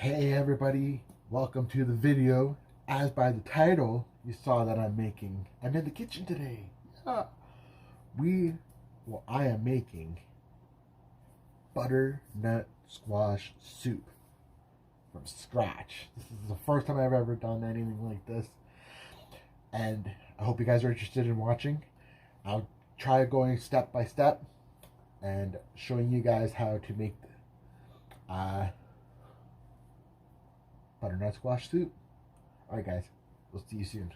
Hey everybody, welcome to the video. As by the title, you saw that I'm in the kitchen today. Yeah. I am making butternut squash soup from scratch. This is the first time I've ever done anything like this. And I hope you guys are interested in watching. I'll try going step by step and showing you guys how to make butternut squash soup. Alright guys, we'll see you soon.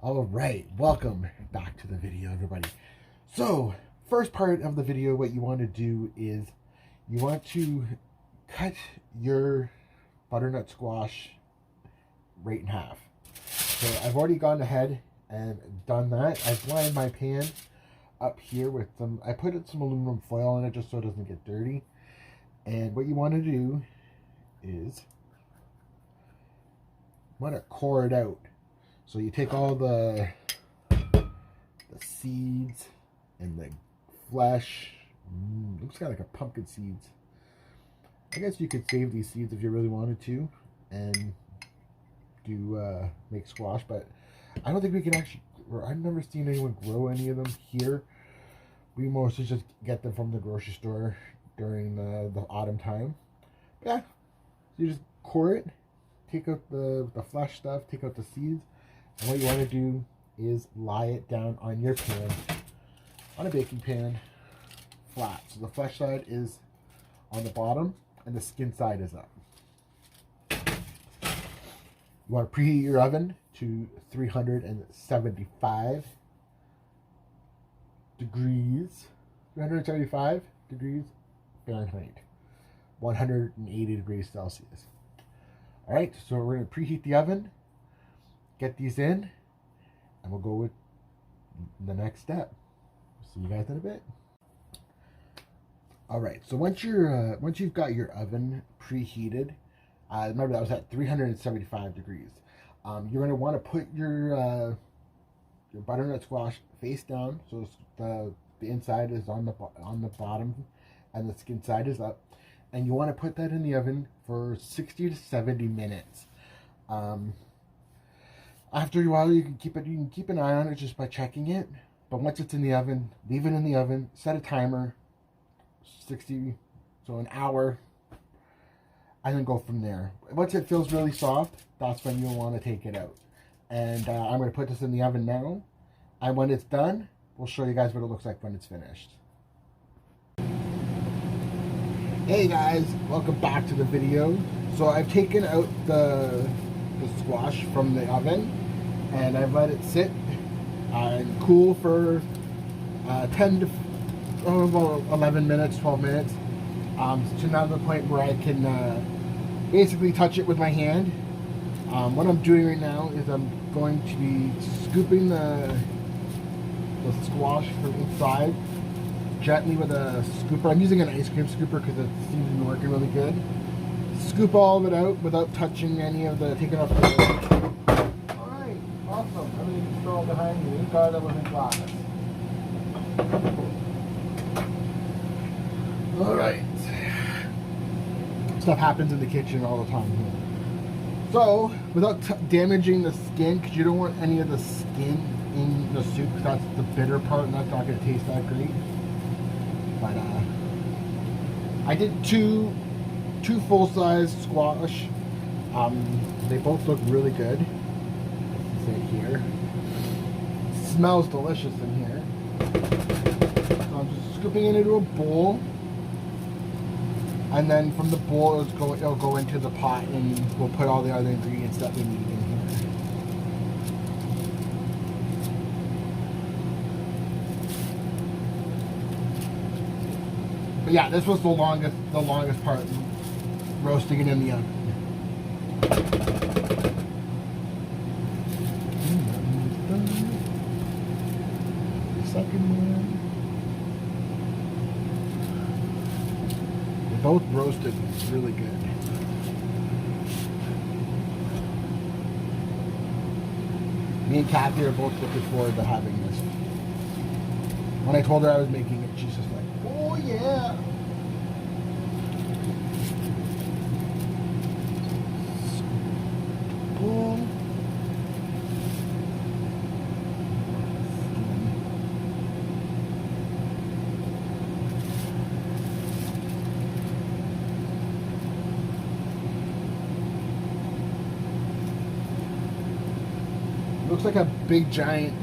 Alright, welcome back to the video everybody. So, first part of the video, what you want to do is you want to cut your butternut squash right in half. So I've already gone ahead and done that. I've lined my pan up here with I put some aluminum foil in it just so it doesn't get dirty. And what you want to do is you want to core it out. So you take all the seeds and the flesh. Looks kind of like a pumpkin seeds. I guess you could save these seeds if you really wanted to and do make squash, but I don't think we can actually. I've never seen anyone grow any of them here. We mostly just get them from the grocery store during the autumn time. But yeah, you just core it, take out the flesh stuff, take out the seeds, and what you want to do is lie it down on your pan, on a baking pan, flat. So the flesh side is on the bottom and the skin side is up. You want to preheat your oven to 375 degrees Fahrenheit, 180 degrees Celsius. All right, so we're going to preheat the oven, get these in, and we'll go with the next step. See you guys in a bit. All right, so once you've got your oven preheated, remember that was at 375 degrees. You're going to want to put your butternut squash face down, so the inside is on the bottom and the skin side is up, and you want to put that in the oven for 60 to 70 minutes. After a while, you can keep an eye on it just by checking it. But once it's in the oven, leave it in the oven. Set a timer, 60, so an hour. And then go from there. Once it feels really soft, that's when you'll want to take it out. And I'm going to put this in the oven now. And when it's done, we'll show you guys what it looks like when it's finished. Hey guys, welcome back to the video. So I've taken out the squash from the oven. And I've let it sit and cool for 11 minutes, 12 minutes. To now the point where I can basically touch it with my hand. What I'm doing right now is I'm going to be scooping the squash from inside gently with a scooper. I'm using an ice cream scooper because it seems to be working really good. Scoop all of it out without touching any of taking off the... Alright, awesome. Everything's still behind me. God, that wasn't glass. Alright. Stuff happens in the kitchen all the time here. So, without damaging the skin, because you don't want any of the skin in the soup, because that's the bitter part and that's not going to taste that great. But I did two full-size squash. They both look really good. See here. It smells delicious in here. So I'm just scooping it into a bowl. And then from the bowl, it'll go into the pot, and we'll put all the other ingredients that we need in here. But yeah, this was the longest part, roasting it in the oven. The second one. Both roasted really good. Me and Kathy are both looking forward to having this. When I told her I was making it, she's just like, oh yeah. Boom. Looks like a big giant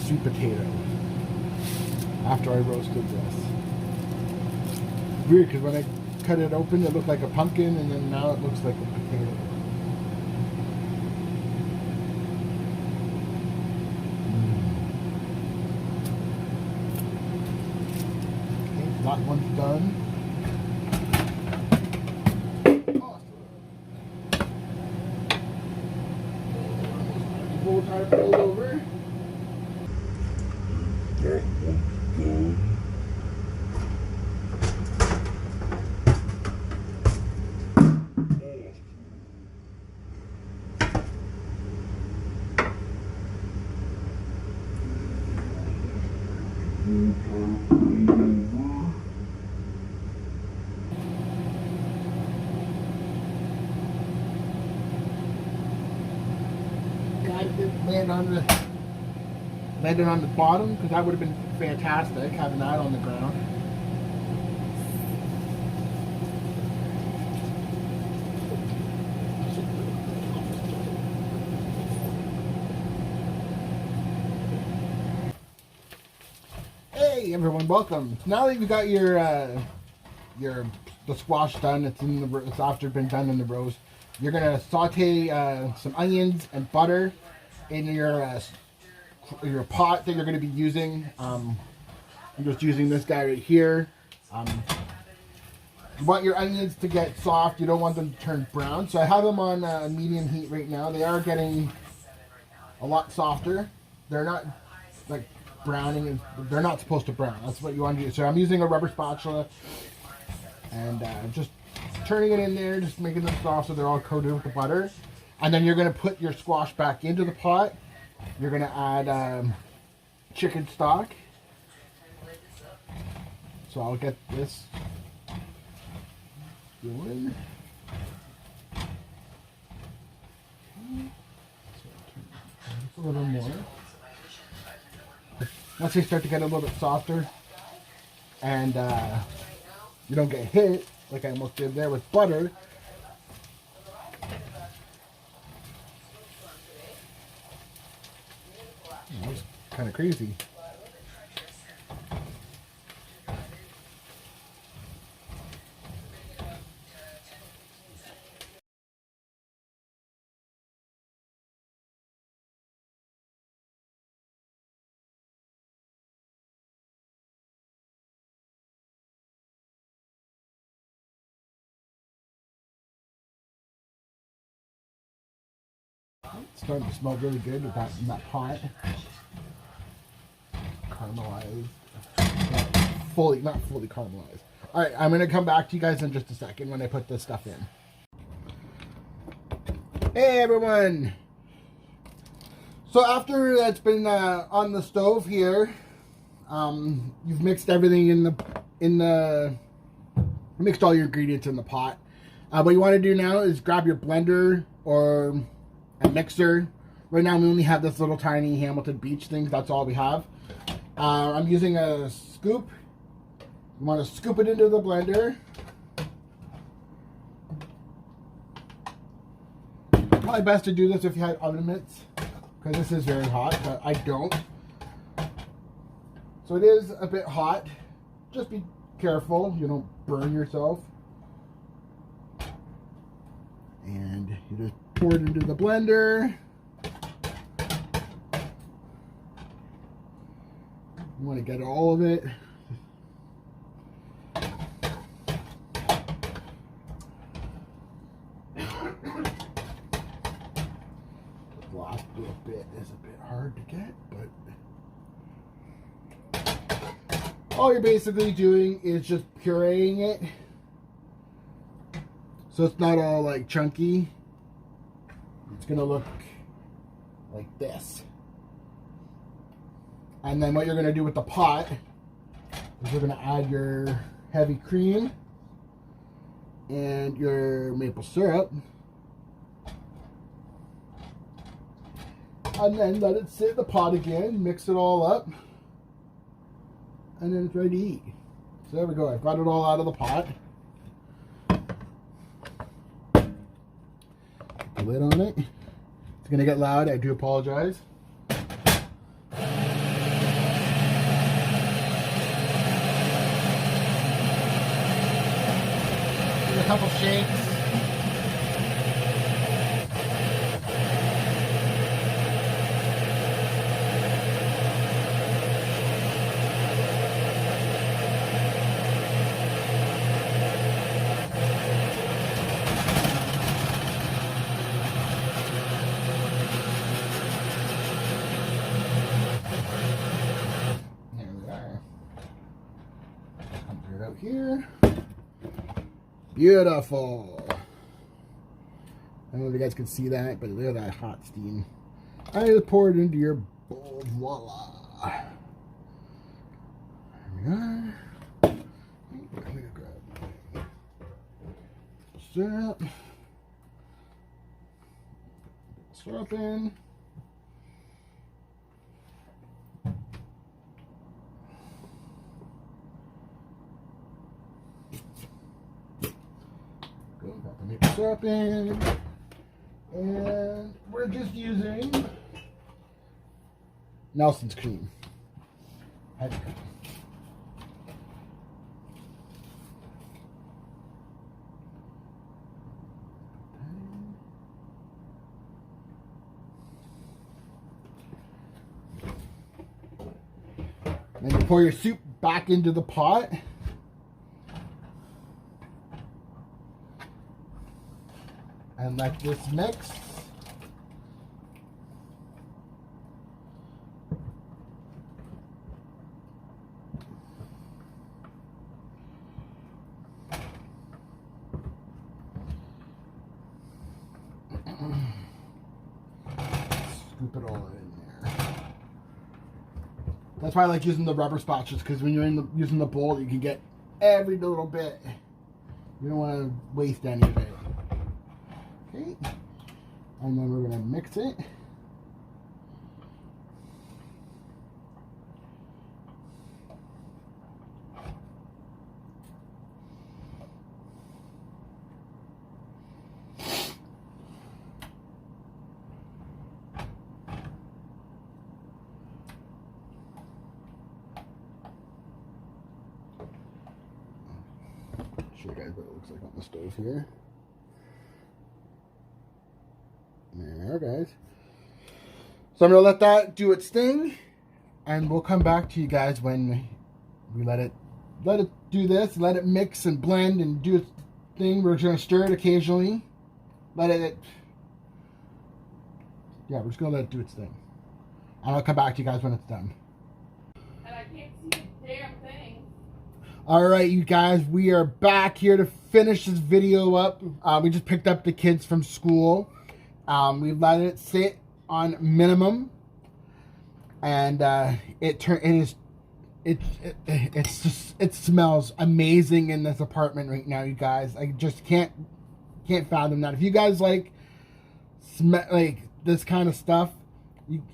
sweet potato after I roasted this. Weird, because when I cut it open it looked like a pumpkin, and then now it looks like a potato. Okay, that one's done. We'll try to fold over. Landed on the bottom, because that would have been fantastic having that on the ground. Hey everyone, welcome. Now that you got the squash done, it's after it's been done in the roast. You're gonna saute some onions and butter in your pot that you're going to be using. I'm just using this guy right here. You want your onions to get soft. You don't want them to turn brown. So I have them on medium heat right now. They are getting a lot softer. They're not like browning. They're not supposed to brown. That's what you want to do. So I'm using a rubber spatula and just turning it in there, just making them soft so they're all coated with the butter. And then you're going to put your squash back into the pot. You're going to add chicken stock. So I'll get this going. A little more. Once they start to get a little bit softer and you don't get hit like I almost did there with butter, that was kind of crazy. It's starting to smell really good with that pot. Caramelized. Not fully caramelized. Alright, I'm going to come back to you guys in just a second when I put this stuff in. Hey everyone! So after that's been on the stove here, you've mixed everything mixed all your ingredients in the pot. What you want to do now is grab your blender or a mixer. Right now we only have this little tiny Hamilton Beach thing. That's all we have. I'm using a scoop. You want to scoop it into the blender. Probably best to do this if you had oven mitts, because this is very hot, but I don't. So it is a bit hot. Just be careful you don't burn yourself. And you just pour it into the blender. You want to get all of it. The last little bit is a bit hard to get, but all you're basically doing is just pureeing it. So it's not all like chunky. It's gonna look like this. And then what you're going to do with the pot is you're going to add your heavy cream and your maple syrup. And then let it sit in the pot again, mix it all up, and then it's ready to eat. So there we go, I've got it all out of the pot. Put the lid on it. It's gonna get loud, I do apologize. Give it a couple shakes. Out here. Beautiful. I don't know if you guys can see that, but look at that hot steam. I just pour it into your bowl. Voila. There we are. I'm gonna grab syrup. Syrup in. Got the maple syrup in, and we're just using Nelson's cream. Heavy cream. Then you pour your soup back into the pot. And let this mix. Scoop it all in there. That's why I like using the rubber spatulas, because when you're using the bowl, you can get every little bit. You don't want to waste any of it. Okay, and then we're going to mix it. Show you guys what it looks like on the stove here. There, guys. So I'm gonna let that do its thing, and we'll come back to you guys when we let it do this, let it mix and blend and do its thing. We're just gonna stir it occasionally. We're just gonna let it do its thing, and I'll come back to you guys when it's done. And I can't see a damn thing. All right, you guys, we are back here to finish this video up. We just picked up the kids from school. We let it sit on minimum, and it smells amazing in this apartment right now, you guys. I just can't fathom that. If you guys like this kind of stuff,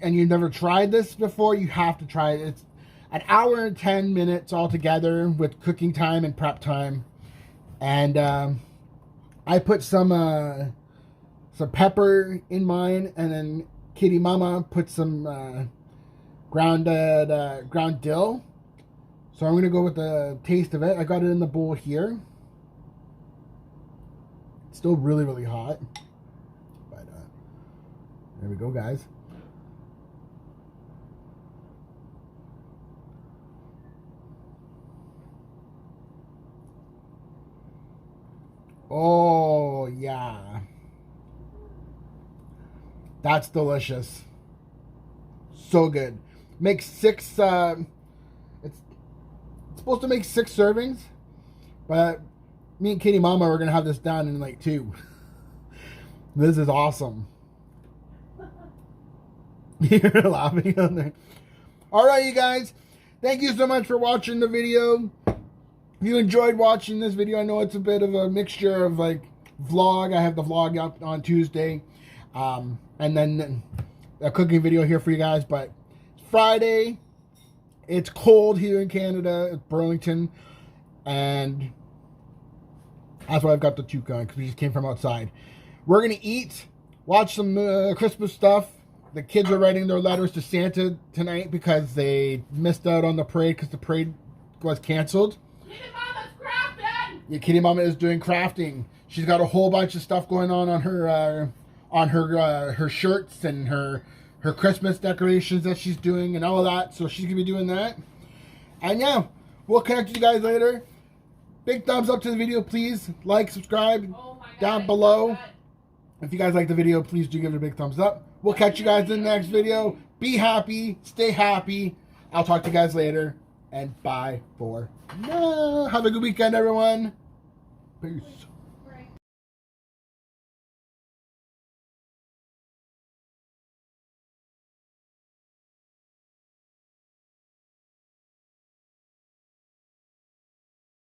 and you've never tried this before, you have to try it. It's an hour and 10 minutes altogether with cooking time and prep time, and I put some pepper in mine, and then Kitty Mama put some ground dill. So I'm gonna go with the taste of it. I got it in the bowl here. It's still really, really hot, but there we go, guys. Oh yeah. That's delicious. So good. Make 6, it's supposed to make 6 servings, but me and Kitty Mama are going to have this done in like 2. This is awesome. You're laughing on there. All right, you guys. Thank you so much for watching the video. If you enjoyed watching this video, I know it's a bit of a mixture of like vlog. I have the vlog out on Tuesday. And then a cooking video here for you guys. But Friday, it's cold here in Canada, Burlington. And that's why I've got the toque on, because we just came from outside. We're going to eat, watch some Christmas stuff. The kids are writing their letters to Santa tonight because they missed out on the parade because the parade was canceled. Kitty Mama's crafting! Yeah, Kitty Mama is doing crafting. She's got a whole bunch of stuff going on her shirts and her Christmas decorations that she's doing and all of that. So she's going to be doing that. And yeah, we'll connect with you guys later. Big thumbs up to the video, please. Like, subscribe down below. If you guys like the video, please do give it a big thumbs up. We'll catch you guys in the next video. Be happy. Stay happy. I'll talk to you guys later. And bye for now. Have a good weekend, everyone. Peace.